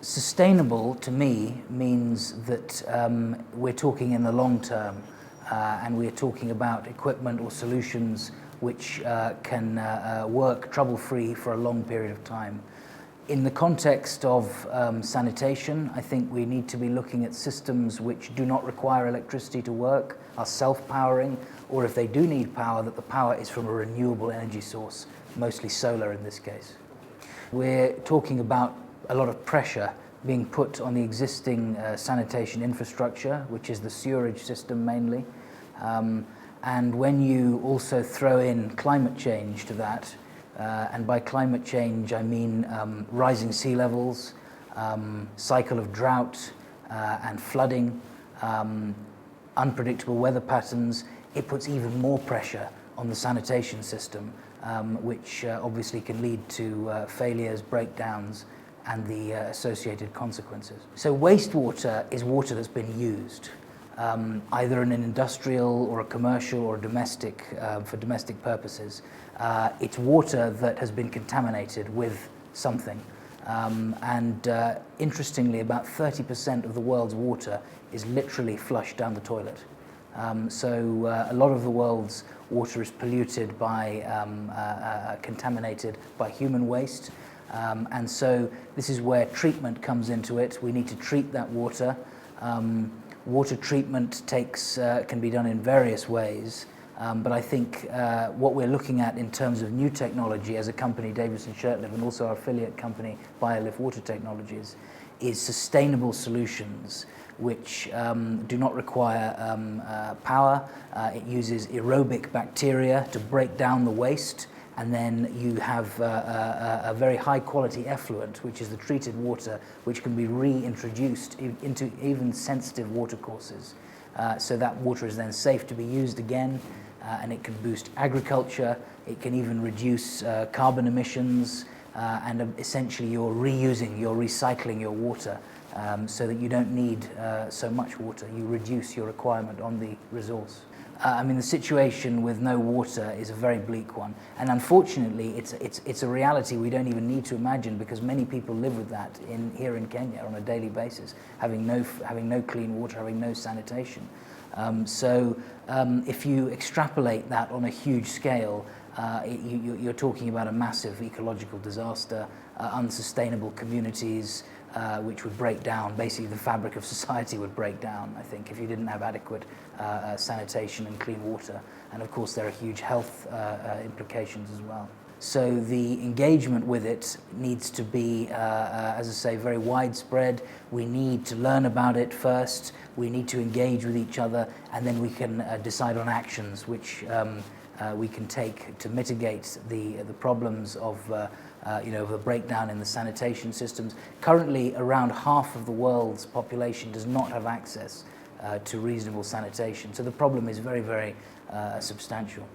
Sustainable, to me, means that we're talking in the long term, and we're talking about equipment or solutions which can work trouble-free for a long period of time. In the context of sanitation, I think we need to be looking at systems which do not require electricity to work, are self-powering, or if they do need power, that the power is from a renewable energy source, mostly solar in this case. We're talking about a lot of pressure being put on the existing sanitation infrastructure, which is the sewerage system mainly. And when you also throw in climate change to that, and by climate change I mean rising sea levels, cycle of drought and flooding, unpredictable weather patterns, it puts even more pressure on the sanitation system, which obviously can lead to failures, breakdowns, and the associated consequences. So wastewater is water that's been used, either in an industrial or a commercial or domestic, for domestic purposes. It's water that has been contaminated with something. Interestingly, about 30% of the world's water is literally flushed down the toilet. So a lot of the world's water is polluted by, contaminated by human waste. And so this is where treatment comes into it. We need to treat that water. Water treatment can be done in various ways, but I think what we're looking at in terms of new technology as a company, Davies and Shirtliff, and also our affiliate company, Biolift Water Technologies, is sustainable solutions which do not require power. It uses aerobic bacteria to break down the waste, and then you have a very high quality effluent, which is the treated water, which can be reintroduced into even sensitive watercourses. So that water is then safe to be used again, and it can boost agriculture, it can even reduce carbon emissions, and essentially you're reusing, you're recycling your water, so that you don't need so much water. You reduce your requirement on the resource. I mean, the situation with no water is a very bleak one, and unfortunately it's a reality we don't even need to imagine, because many people live with that here in Kenya on a daily basis, having no clean water, having no sanitation. If you extrapolate that on a huge scale, you're talking about a massive ecological disaster, unsustainable communities, which would break down. Basically, the fabric of society would break down, I think, if you didn't have adequate sanitation and clean water. And of course, there are huge health implications as well. So the engagement with it needs to be, as I say, very widespread. We need to learn about it first. We need to engage with each other, and then we can decide on actions which we can take to mitigate the problems of the breakdown in the sanitation systems. Currently, around half of the world's population does not have access to reasonable sanitation. So the problem is very, very substantial.